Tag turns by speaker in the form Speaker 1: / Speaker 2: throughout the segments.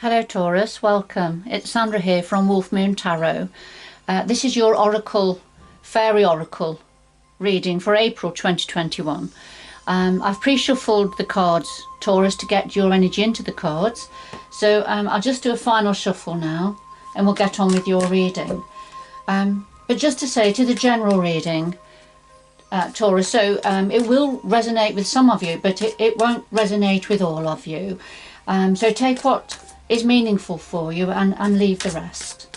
Speaker 1: Hello Taurus, welcome. It's Sandra here from Wolf Moon Tarot. This is your Oracle, Fairy Oracle reading for April 2021. I've pre-shuffled the cards, Taurus, to get your energy into the cards. So I'll just do a final shuffle now and we'll get on with your reading. But just to say, to the general reading, Taurus, so it will resonate with some of you, but it won't resonate with all of you. So take what is meaningful for you and leave the rest.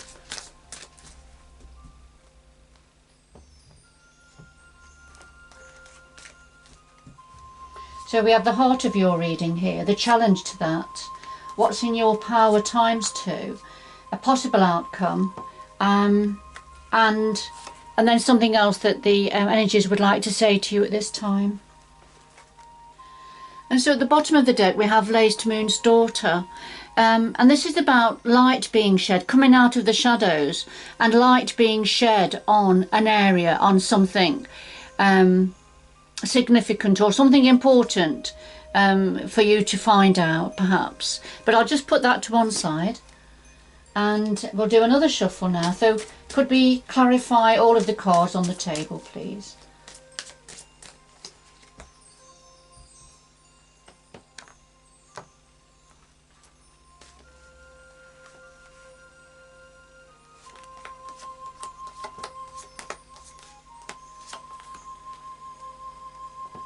Speaker 1: So we have the heart of your reading here, the challenge to that, what's in your power ×2, a possible outcome, and then something else that the energies would like to say to you at this time. And so at the bottom of the deck we have Laced Moon's Daughter, and this is about light being shed, coming out of the shadows, and light being shed on an area, on something significant or something important for you to find out perhaps. But I'll just put that to one side and we'll do another shuffle now. So could we clarify all of the cards on the table, please?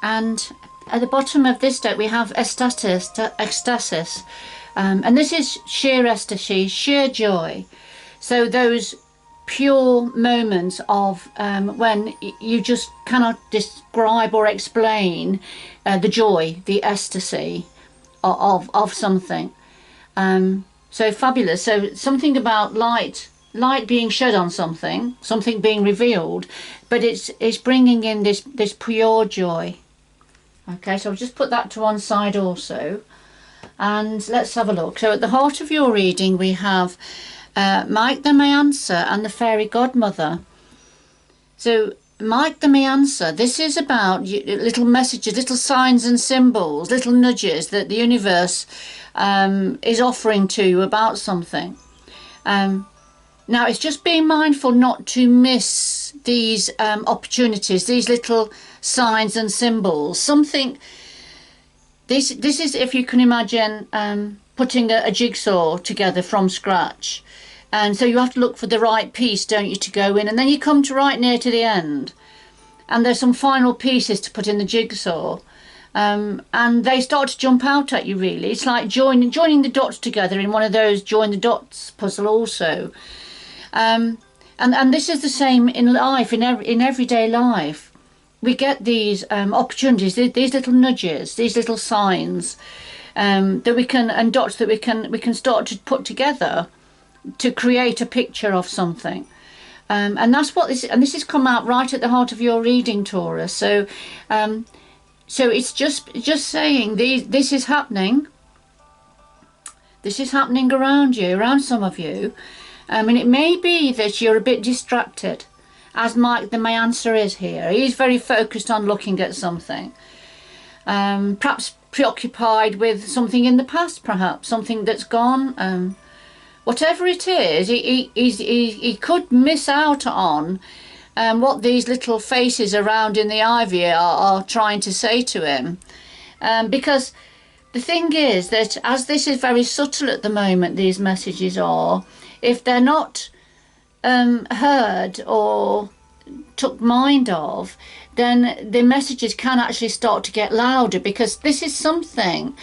Speaker 1: And at the bottom of this deck we have ecstasis, and this is sheer ecstasy, sheer joy. So those pure moments of when you just cannot describe or explain the joy, the ecstasy of something. So fabulous. So something about light being shed on something being revealed, but it's bringing in this pure joy. Okay, so I'll just put that to one side also, and let's have a look. So at the heart of your reading we have Mike the May-Answer and the Fairy Godmother. So Mike the May-Answer, this is about little messages, little signs and symbols, little nudges that the universe is offering to you about something. Now it's just being mindful not to miss these opportunities, these little signs and symbols. Something, this is, if you can imagine, putting a jigsaw together from scratch, and so you have to look for the right piece, don't you, to go in, and then you come to right near to the end and there's some final pieces to put in the jigsaw, and they start to jump out at you really. It's like joining the dots together in one of those join the dots puzzle also. And this is the same in life, in everyday life. We get these opportunities, these little nudges, these little signs that we can, and dots that we can start to put together to create a picture of something. And that's what this, and this has come out right at the heart of your reading, Taurus. So so it's just saying this is happening. This is happening around you, around some of you. And it may be that you're a bit distracted, as Mike the May-Answer is here. He's very focused on looking at something, perhaps preoccupied with something in the past, perhaps something that's gone. Whatever it is, he could miss out on what these little faces around in the ivy are trying to say to him, because the thing is that as this is very subtle at the moment, these messages are, if they're not heard or took mind of, then the messages can actually start to get louder, because this is something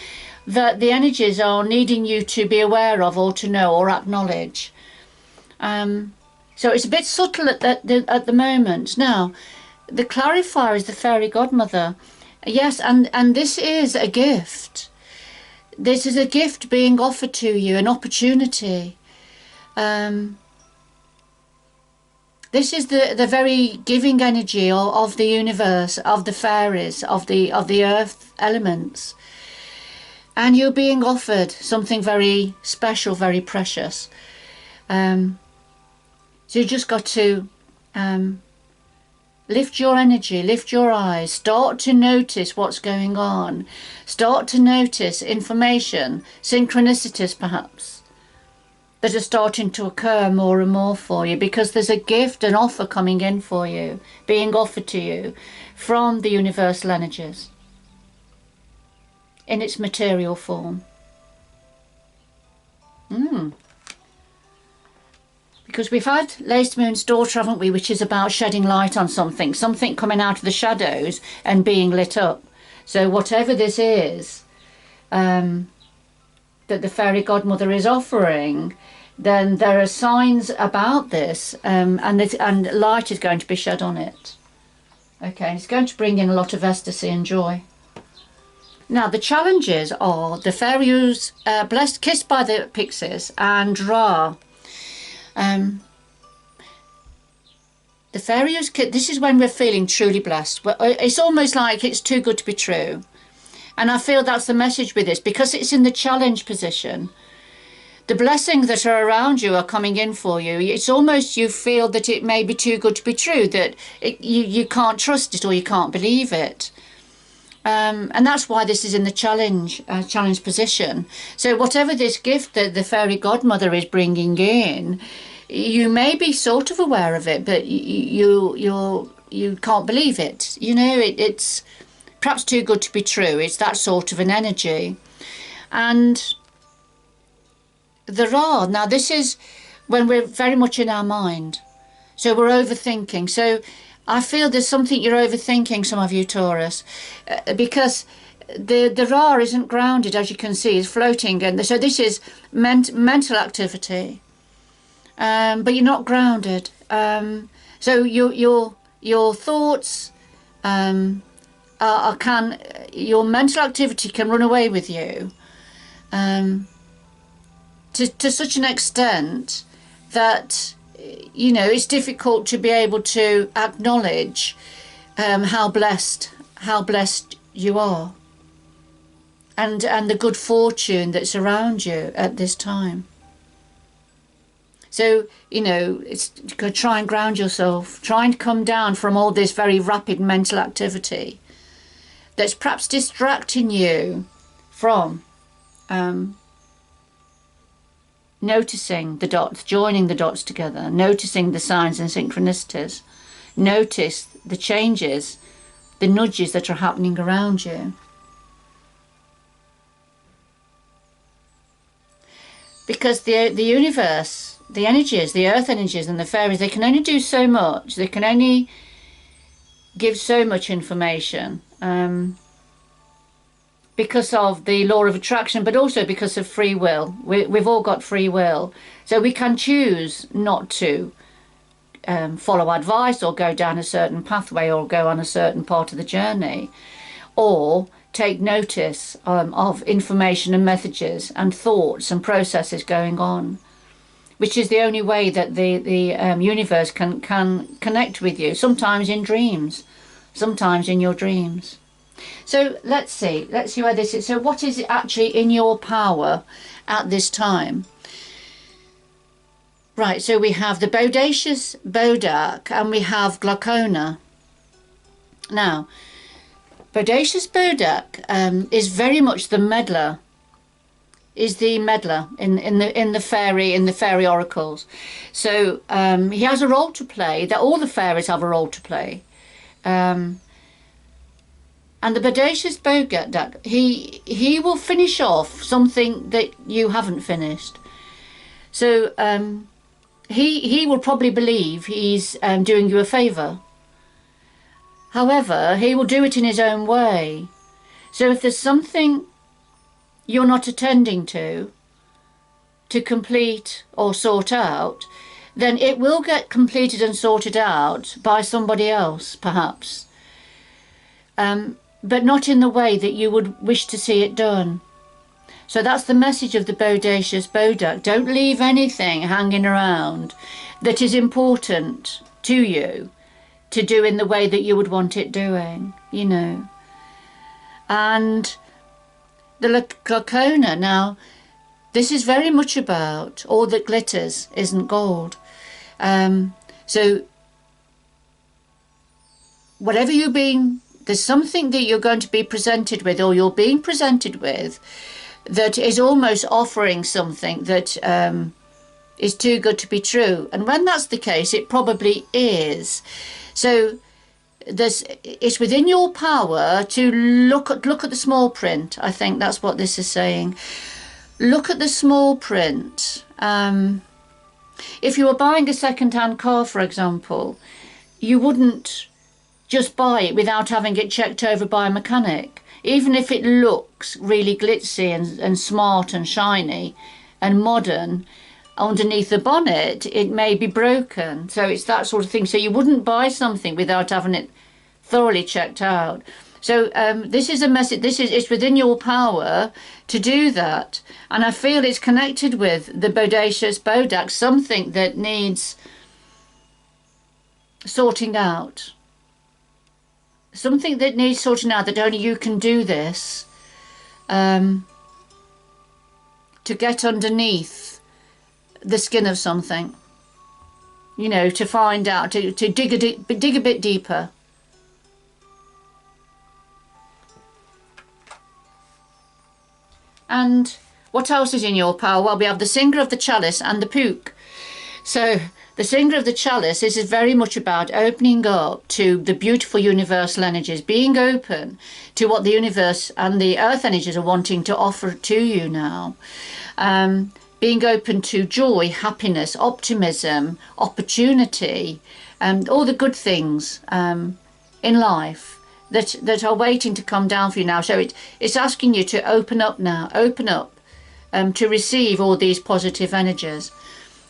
Speaker 1: that the energies are needing you to be aware of or to know or acknowledge. So it's a bit subtle at the moment. Now, the clarifier is the Fairy Godmother. Yes, and this is a gift. This is a gift being offered to you, an opportunity. This is the very giving energy of the universe, of the fairies, of the earth elements, and you're being offered something very special, very precious. So you just got to lift your energy, lift your eyes, start to notice what's going on, start to notice information, synchronicities perhaps. that are starting to occur more and more for you, because there's a gift, an offer coming in for you, being offered to you from the universal energies in its material form. Because we've had Laced Moon's daughter, haven't we, which is about shedding light on something coming out of the shadows and being lit up. So whatever this is that the fairy godmother is offering, then there are signs about this, and light is going to be shed on it. Okay, it's going to bring in a lot of ecstasy and joy. Now the challenges are the fairy who's blessed, kissed by the pixies, and Ra. The fairy who's kissed, this is when we're feeling truly blessed. It's almost like it's too good to be true. And I feel that's the message with this, because it's in the challenge position. The blessings that are around you are coming in for you. It's almost you feel that it may be too good to be true, that you can't trust it or you can't believe it. And that's why this is in the challenge position. So whatever this gift that the fairy godmother is bringing in, you may be sort of aware of it, but you can't believe it. You know, it's perhaps too good to be true. It's that sort of an energy. And there are, now this is when we're very much in our mind. So we're overthinking. So I feel there's something you're overthinking, some of you Taurus, because the Ra isn't grounded, as you can see, is floating. And so this is mental activity, but you're not grounded. So your thoughts, your mental activity can run away with you to such an extent that, you know, it's difficult to be able to acknowledge how blessed you are, and the good fortune that's around you at this time. So, you know, it's to try and ground yourself, try and come down from all this very rapid mental activity that's perhaps distracting you from noticing the dots, joining the dots together, noticing the signs and synchronicities. Notice the changes, the nudges that are happening around you. Because the universe, the energies, the earth energies and the fairies, they can only do so much. They can only give so much information. Because of the law of attraction, but also because of free will. We've all got free will. So we can choose not to follow advice or go down a certain pathway or go on a certain part of the journey, or take notice of information and messages and thoughts and processes going on, which is the only way that the universe can connect with you, sometimes in dreams, sometimes in your dreams. So let's see where this is. So what is it actually in your power at this time? Right, so we have the bodacious Bodak and we have Glaucona. Now, bodacious Bodak is very much the meddler, is the meddler in the fairy oracles. So he has a role to play, that all the fairies have a role to play. And the bodacious Bodak, he will finish off something that you haven't finished. So he will probably believe he's doing you a favour. However, he will do it in his own way. So if there's something you're not attending to complete or sort out, then it will get completed and sorted out by somebody else, perhaps. But not in the way that you would wish to see it done. So that's the message of the bodacious Bodak. Don't leave anything hanging around that is important to you to do in the way that you would want it doing, you know. And the Glaucona, now, this is very much about all that glitters isn't gold. So whatever you've been, there's something that you're going to be presented with, or you're being presented with, that is almost offering something that is too good to be true. And when that's the case, it probably is. So it's within your power to look at the small print. I think that's what this is saying. Look at the small print. If you were buying a second-hand car, for example, you wouldn't just buy it without having it checked over by a mechanic. Even if it looks really glitzy and smart and shiny and modern, underneath the bonnet it may be broken. So it's that sort of thing. So you wouldn't buy something without having it thoroughly checked out. So this is a message. It's within your power to do that, and I feel it's connected with the bodacious bodak, something that needs sorting out. Something that needs sorting out, that only you can do this, to get underneath the skin of something, you know, to find out, to dig a bit deeper. And what else is in your power? Well, we have the singer of the chalice and the pook. So the singer of the chalice is very much about opening up to the beautiful universal energies, being open to what the universe and the earth energies are wanting to offer to you now. Being open to joy, happiness, optimism, opportunity, all the good things in life that are waiting to come down for you now. So it's asking you to open up now, to receive all these positive energies.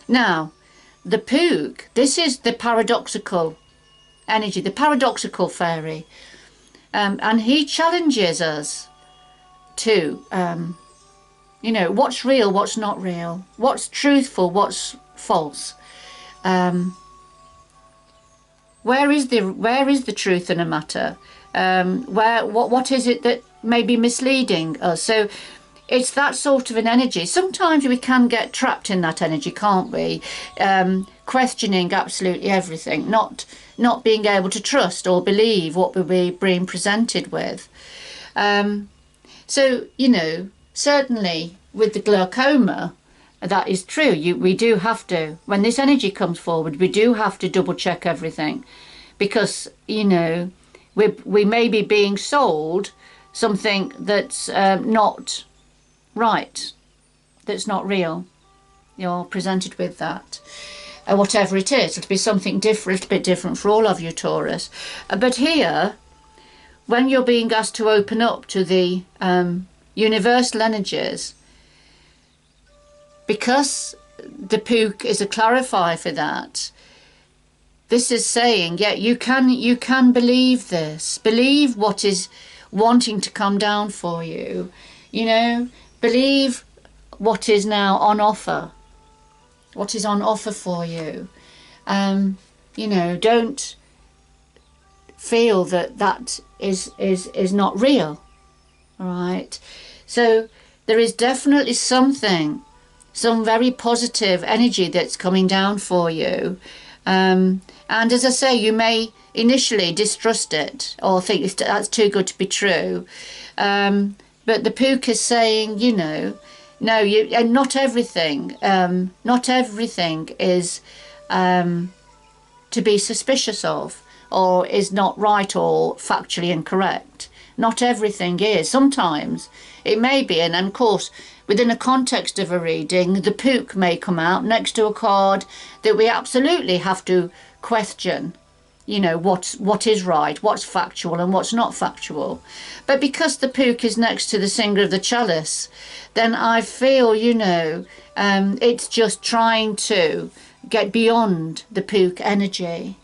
Speaker 1: Now, the pook, this is the paradoxical energy, the paradoxical fairy, and he challenges us to, you know, what's real, what's not real, what's truthful, what's false. Where is the truth in a matter? What is it that may be misleading us? So it's that sort of an energy. Sometimes we can get trapped in that energy, can't we? Questioning absolutely everything, not being able to trust or believe what we're being presented with. So, you know, certainly with the glaucoma, that is true. We do have to, when this energy comes forward, we do have to double check everything, because, you know, we may be being sold something that's not right, that's not real. You're presented with that. Whatever it is, it'll be something different, a bit different for all of you, Taurus. But here, when you're being asked to open up to the universal energies, because the pook is a clarifier for that, this is saying, yeah, you can believe this. Believe what is wanting to come down for you. You know, believe what is now on offer. What is on offer for you. You know, don't feel that is not real. All right. So there is definitely some very positive energy that's coming down for you. And as I say, you may initially distrust it or think that's too good to be true. But the pook is saying, you know, no, and not everything is to be suspicious of, or is not right or factually incorrect. Not everything is. Sometimes it may be, and of course, within a context of a reading, the pook may come out next to a card that we absolutely have to question, you know, what is right, what's factual and what's not factual. But because the pook is next to the singer of the chalice, then I feel, you know, it's just trying to get beyond the pook energy.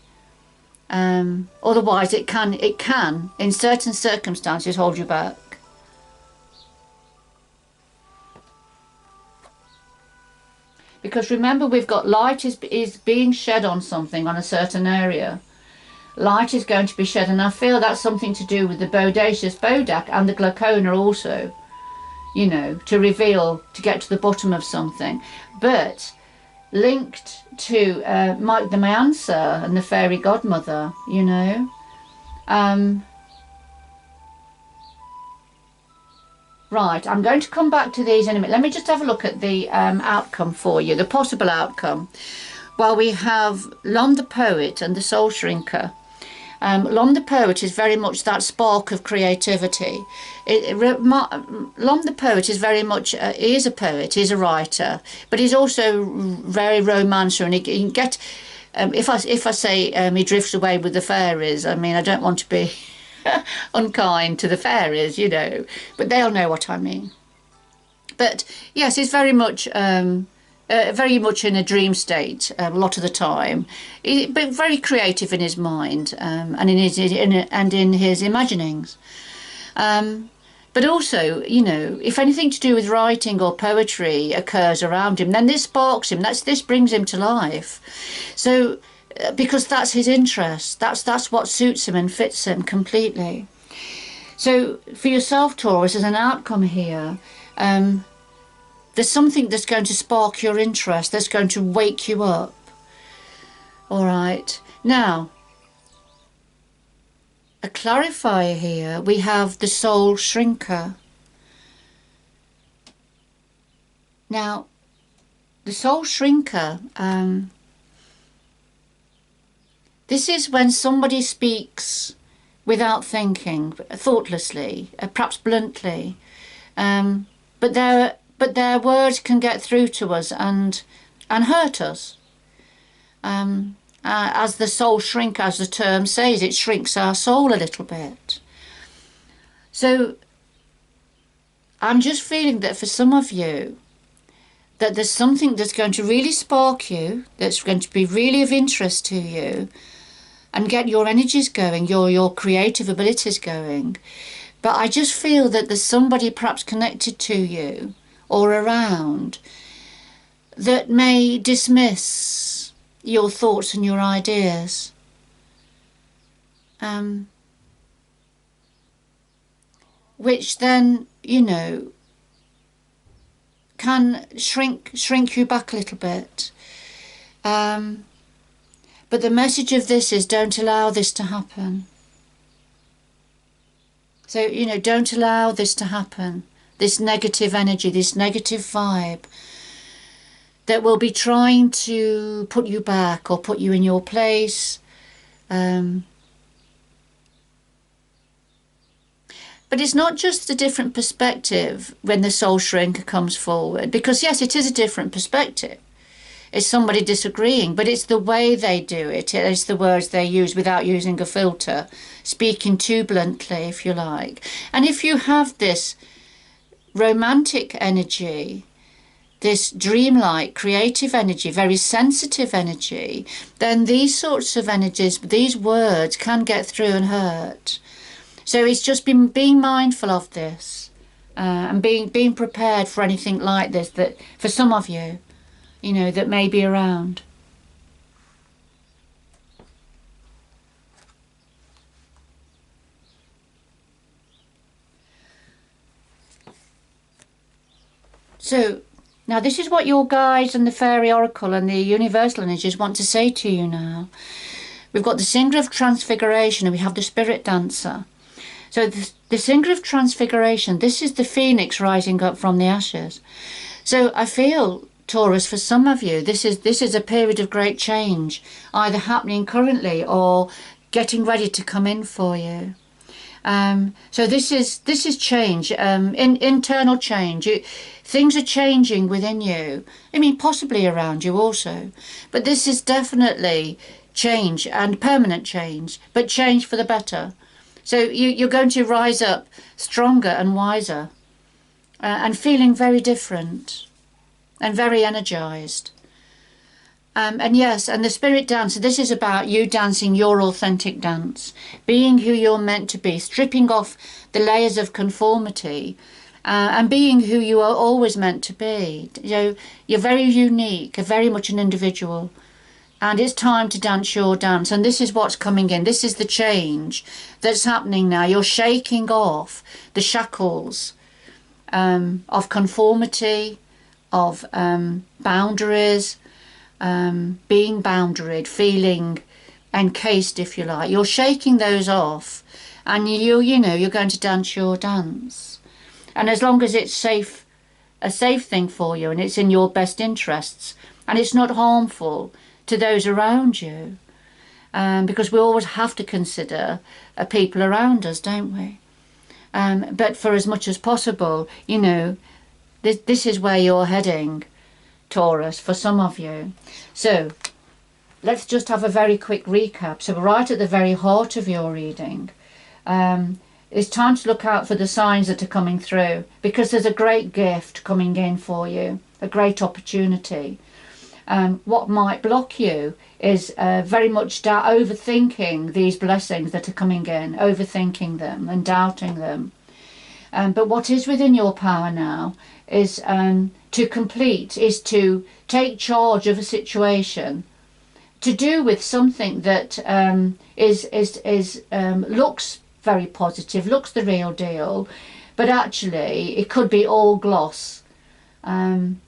Speaker 1: Otherwise it can in certain circumstances hold you back. Because remember, we've got light is being shed on something, on a certain area. Light is going to be shed, and I feel that's something to do with the bodacious bodak and the glaucoma also, you know, to reveal, to get to the bottom of something. But linked to Mike the Mayansa and the fairy godmother, you know. Right, I'm going to come back to these in a minute. Let me just have a look at the outcome for you, the possible outcome. Well, we have Lon the Poet and the Soul Shrinker. Lon the Poet is very much that spark of creativity. Lon the Poet is very much, he is a poet, he's a writer, but he's also very romancer, and he can get, if I say he drifts away with the fairies, I mean, I don't want to be unkind to the fairies, you know, but they'll know what I mean. But yes, he's very much in a dream state a lot of the time, but very creative in his mind, and in his imaginings. But also, you know, if anything to do with writing or poetry occurs around him, then this sparks him. This brings him to life. So, because that's his interest, that's what suits him and fits him completely. So, for yourself, Taurus, as an outcome here, there's something that's going to spark your interest, that's going to wake you up. All right. Now, a clarifier here, we have the Soul Shrinker. Now, the Soul Shrinker, this is when somebody speaks without thinking, thoughtlessly, perhaps bluntly, but their words can get through to us and hurt us. As the soul shrink, as the term says, it shrinks our soul a little bit. So I'm just feeling that for some of you, that there's something that's going to really spark you, that's going to be really of interest to you, and get your energies going, your creative abilities going. But I just feel that there's somebody perhaps connected to you or around that may dismiss your thoughts and your ideas. Which then, you know, can shrink you back a little bit. But the message of this is, don't allow this to happen. So, you know, don't allow this to happen. This negative energy, this negative vibe that will be trying to put you back or put you in your place. But it's not just a different perspective when the soul shrinker comes forward, because yes, it is a different perspective. It's somebody disagreeing, but it's the way they do it. It's the words they use without using a filter, speaking too bluntly, if you like. And if you have this romantic energy, this dreamlike, creative energy, very sensitive energy, then these sorts of energies, these words can get through and hurt. So it's just being mindful of this, and being prepared for anything like this, that for some of you, you know, that may be around. So now this is what your guides and the Fairy Oracle and the universal energies want to say to you now. We've got the Singer of Transfiguration and we have the Spirit Dancer. So the Singer of Transfiguration, this is the phoenix rising up from the ashes. So I feel, Taurus, for some of you, this is a period of great change, either happening currently or getting ready to come in for you. So this is change, internal change. Things are changing within you. I mean, possibly around you also. But this is definitely change, and permanent change, but change for the better. So you're going to rise up stronger and wiser, and feeling very different and very energized. And yes, and the Spirit Dancer, this is about you dancing your authentic dance, being who you're meant to be, stripping off the layers of conformity, and being who you are always meant to be. You know, you're very unique, very much an individual, and it's time to dance your dance. And this is what's coming in. This is the change that's happening now. You're shaking off the shackles of conformity, of boundaries, being boundaried, feeling encased, if you like. You're shaking those off, and you know you're going to dance your dance. And as long as it's safe, a safe thing for you, and it's in your best interests, and it's not harmful to those around you, because we always have to consider people around us, don't we? But for as much as possible, you know, this is where you're heading, Taurus, for some of you. So let's just have a very quick recap. So we're right at the very heart of your reading. It's time to look out for the signs that are coming through, because there's a great gift coming in for you, a great opportunity. What might block you is very much overthinking these blessings that are coming in, overthinking them and doubting them. But what is within your power now is to take charge of a situation, to do with something that looks very positive, looks the real deal, but actually it could be all gloss, and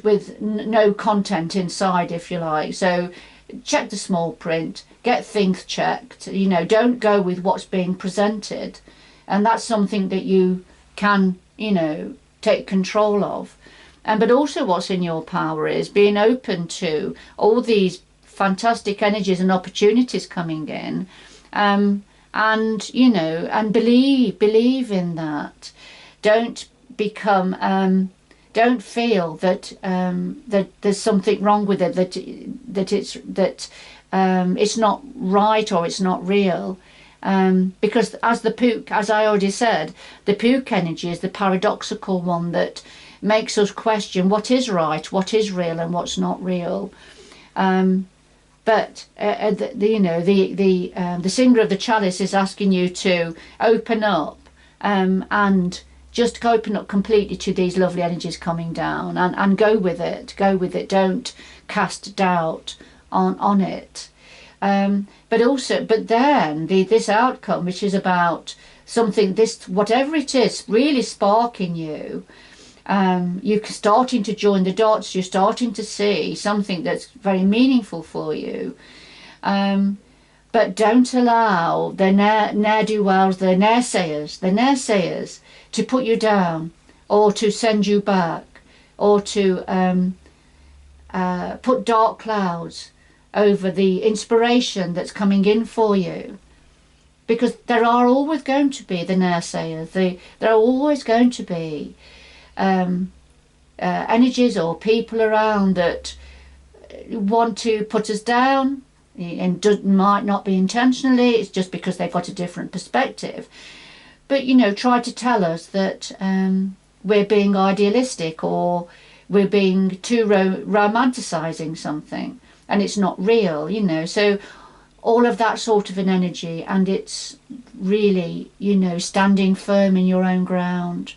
Speaker 1: with no content inside, if you like. So check the small print, get things checked, you know, don't go with what's being presented. And that's something that you can, you know, take control of. But also what's in your power is being open to all these fantastic energies and opportunities coming in, and, you know, and believe in that. Don't become don't feel that that there's something wrong with it, that it's not right or it's not real, because as I already said, the Pook energy is the paradoxical one that makes us question what is right, what is real, and what's not real. But the singer of the chalice is asking you to open up, and just open up completely to these lovely energies coming down, and go with it. Don't cast doubt on it. But then this outcome, which is about something, whatever it is, really sparking you. You're starting to join the dots. You're starting to see something that's very meaningful for you. But don't allow the ne'er-do-wells, the naysayers to put you down, or to send you back, or to put dark clouds over the inspiration that's coming in for you. Because there are always going to be the naysayers. There are always going to be energies or people around that want to put us down, and might not be intentionally. It's just because they've got a different perspective. But, you know, try to tell us that we're being idealistic, or we're being too romanticizing something, and it's not real, you know. So all of that sort of an energy, and it's really, you know, standing firm in your own ground,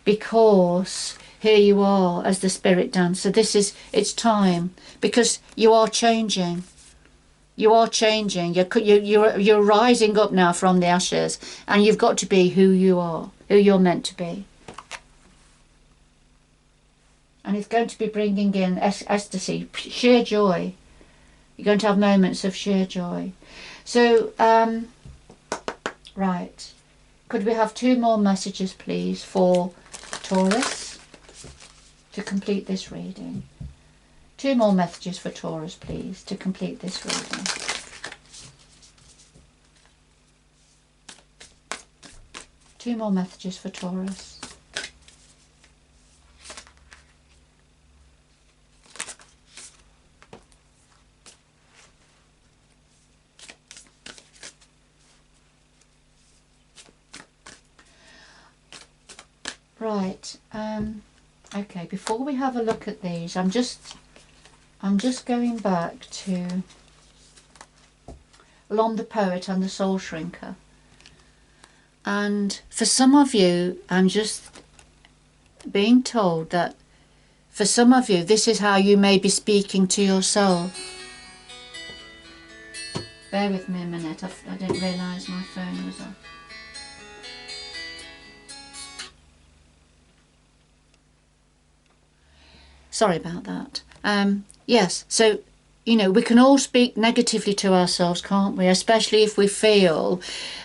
Speaker 1: because here you are as the spirit dancer. It's time, because you are changing. You are changing. You're rising up now from the ashes, and you've got to be who you are, who you're meant to be. And it's going to be bringing in ecstasy, sheer joy. You're going to have moments of sheer joy. So, right. Could we have 2 more messages, please, for Taurus to complete this reading? 2 more messages for Taurus, please, to complete this reading. Two more messages for Taurus. Right. Okay. Before we have a look at these, I'm just going back to Lon the Poet and the Soul Shrinker. And for some of you, I'm just being told that for some of you, this is how you may be speaking to your soul. Bear with me a minute. I didn't realise my phone was on. Sorry about that. Yes, so you know, we can all speak negatively to ourselves, can't we? Especially if we feel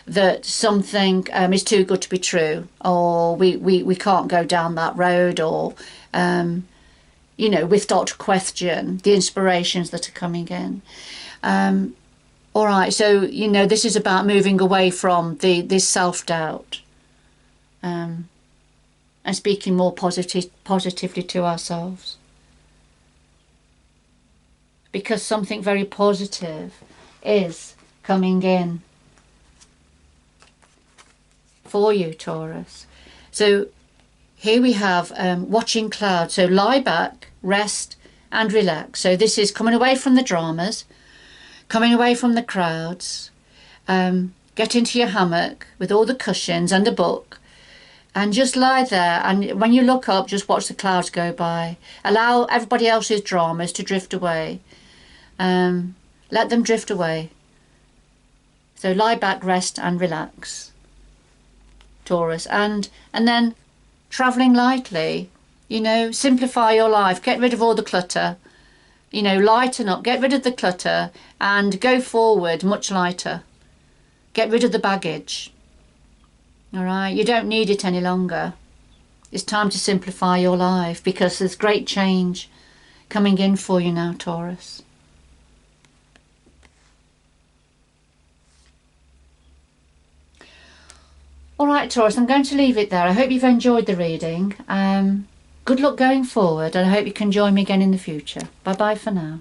Speaker 1: that something is too good to be true, or we can't go down that road, or, you know, we start to question the inspirations that are coming in. All right, so, you know, this is about moving away from this self-doubt, and speaking more positively to ourselves. Because something very positive is coming in for you, Taurus. So here we have watching clouds. So lie back, rest and relax. So this is coming away from the dramas, coming away from the crowds. Get into your hammock with all the cushions and a book, and just lie there, and when you look up, just watch the clouds go by. Allow everybody else's dramas to drift away. Let them drift away. So lie back, rest and relax, Taurus. And then travelling lightly, you know, simplify your life, get rid of all the clutter, you know, lighten up, get rid of the clutter and go forward much lighter. Get rid of the baggage. All right, you don't need it any longer. It's time to simplify your life, because there's great change coming in for you now, Taurus. All right, Taurus, I'm going to leave it there. I hope you've enjoyed the reading. Good luck going forward, and I hope you can join me again in the future. Bye-bye for now.